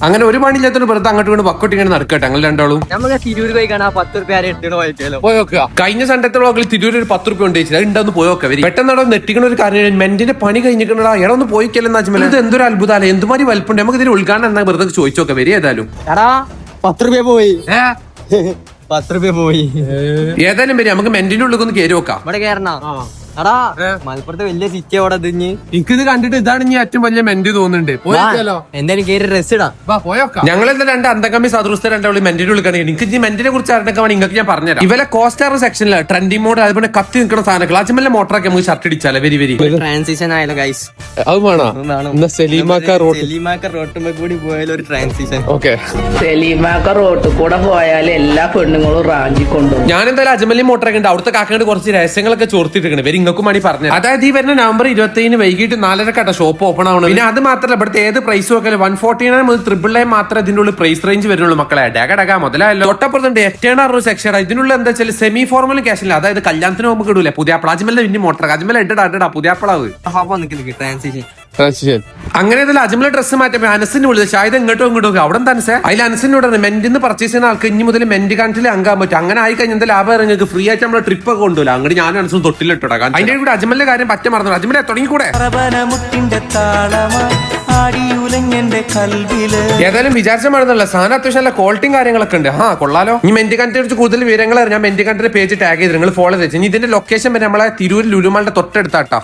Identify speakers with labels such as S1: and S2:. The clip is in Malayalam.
S1: അങ്ങനെ ഒരു പണിയില്ലാത്തൊരു വെറുതെ അങ്ങോട്ട് കൊണ്ട് വക്കോട്ട് ഇങ്ങനെ നടക്കട്ടെ ഞങ്ങൾ രണ്ടാളും.
S2: നമുക്ക് തിരൂർ പോയി കാണാൻ 10 റുപ്യ എടുത്തിട്ട്
S1: പോയോക്കുക. കഴിഞ്ഞ സൺഡേത്തെ വ്ളോഗിൽ തിരൂർ ഒരു 10 റുപ്യ ഉണ്ട് വെച്ചാൽ ഉണ്ടാന്ന് പോയോക്കെ വരും. പെട്ടെന്ന് നെട്ടിക്കണ ഒരു കാര്യം മെന്റിന്റെ പണി കഴിഞ്ഞിട്ടുണ്ടാ എടാ ഒന്ന് പോയിക്കല്ലെന്ന് വെച്ചാൽ ഇത് എന്തൊരു അത്ഭുതമല്ലേ, എന്തുമാതിരി വലുപ്പുണ്ട്. നമുക്ക് ഇതിന് ഉദ്ഘാടനം എന്നാ വെറുതെ ചോദിച്ചോക്കെ വരും. ഏതായാലും
S2: 10 റുപ്യ പോയി 10 റുപ്യ പോയി.
S1: ഏതായാലും വരും. നമുക്ക് മെന്റിന്റെ ഉള്ളിൽ ഒന്ന് കയറി നോക്കാം.
S2: ഇവിടെ കേറണ എടാ മലപ്പുറത്ത് വലിയ സിറ്റി അവിടെ
S1: എനിക്കിത് കണ്ടിട്ട് ഇതാണ് ഇനി ഏറ്റവും വലിയ മെന്റ് തോന്നുന്നുണ്ട്.
S2: എന്തായാലും കേറി ഡ്രസ് ഇടാം.
S1: ഞങ്ങളെന്താ രണ്ട് അന്തകമ്മി സദൃസ്ഥ രണ്ടാളും മെന്റിന്റെ ഉള്ളിൽ കാണുക. എനിക്ക് ഈ മെന്റിനെ കുറിച്ച് അറിഞ്ഞൊക്കെ നിങ്ങൾക്ക് ഞാൻ പറഞ്ഞുതരാം. ഇവരെ കോസ്റ്റാർ സെക്ഷനിൽ ട്രെൻഡിങ് മോഡ് അതുപോലെ കത്തി നിൽക്കുന്ന സാധനങ്ങൾ അച്ഛമ്മലെ മോട്ടറൊക്കെ നമുക്ക് ഷർട്ട് ഇടിച്ചാലേ വെരി വെരി
S2: ട്രാൻസിഷൻ ആയാലും ഗൈസ്
S1: അത് വേണം. സലീമാക്ക
S2: റോട്ടുമ്പോ കൂടി പോയാലും ഒരു ട്രാൻസിഷൻ.
S3: സലീമാക്ക റോട്ടിൽ കൂടെ പോയാൽ എല്ലാ പെണ്ണുങ്ങളും റാഞ്ചി കൊണ്ടുപോകും.
S1: ഞാൻ എന്തായാലും അജ്മലി മോട്ടറൊക്കെ ഉണ്ട്. അവിടുത്തെ കാക്കണ്ട് കുറച്ച് രഹസ്യങ്ങളൊക്കെ ചോർത്തിട്ടിരിക്കണം. വരി ഇങ്ങൾക്കും വേണ്ടി പറഞ്ഞു. അതായത് ഈ വരുന്ന നവംബർ 27 വൈകിട്ട് 4:30 ഷോപ്പ് ഓപ്പൺ ആവണം. പിന്നെ അത് മാത്രമല്ല ഇവിടുത്തെ ഏത് പ്രൈസ് നോക്കിയാലും 149 മുതൽ 999 മാത്രമേ ഇതിന്റെ ഉള്ളിൽ പ്രൈസ് റേഞ്ച് വരുന്നുള്ളൂ മക്കളെ. ഡക മുതലല്ലോ. തൊട്ടപ്പുറത്തുണ്ട് എക്സ്റ്റേണർ സെക്ഷൻ. ഇതിനുള്ള എന്താ വെച്ചാൽ സെമി ഫോർമൽ ക്യാഷില്ല. അതായത് കല്യാണത്തിന് നമുക്ക് ഇടൂലേ പുതിയാപ്പിള. അജ്മലിന്റെ പിന്നെ മോട്ടർ അജ്മല ഇടാ പുതിയാപ്പിളാവ്
S2: ട്രാൻസിഷൻ.
S1: അങ്ങനെ അജ്മല ഡ്രസ്സ് മാറ്റപ്പോ അനസിന് വിളിച്ചത് ഷായത് ഇങ്ങോട്ടോ അവിടെ തനസേ അതിൽ അനസിനോട് മെന്റിന്ന് പർച്ചേസ് ചെയ്യുന്ന ആൾക്ക് ഇനി മുതൽ മെന്റ് കണ്ടിൽ അങ്കാൻ പറ്റും. അങ്ങനെ ആയി കഴിഞ്ഞാൽ എന്താ ലാഭം നിങ്ങൾക്ക് ഫ്രീ ആയിട്ട് നമ്മളെ ട്രിപ്പ് ഒക്കെ കൊണ്ടുപോല. അങ്ങനെ ഞാനും അനസും തൊട്ടിലിട്ടോടാ. അതിന്റെ കൂടെ അജ്മലിന്റെ കാര്യം പറ്റ മറന്നു. അജ്മലെ തുടങ്ങിക്കൂടെ. ഏതായാലും വിചാരിച്ച മറന്നല്ല സാധനം അത്യാവശ്യം നല്ല ക്വാളിറ്റിയും കാര്യങ്ങളൊക്കെ ഉണ്ട്. കൊള്ളാലോ. ഈ മെന്റ് കണ്ടിനെ കുറിച്ച് കൂടുതൽ വിവരങ്ങൾ ഞാൻ മെന്റ് കണ്ടിന്റെ പേജ് ടാഗ് ചെയ്ത് നിങ്ങൾ ഫോളോ ചെയ്ത്. ഇനി ഇതിന്റെ ലൊക്കേഷൻ വരെ നമ്മളെ തിരൂർ ലുലുമാളുടെ തൊട്ടടുത്താട്ടോ.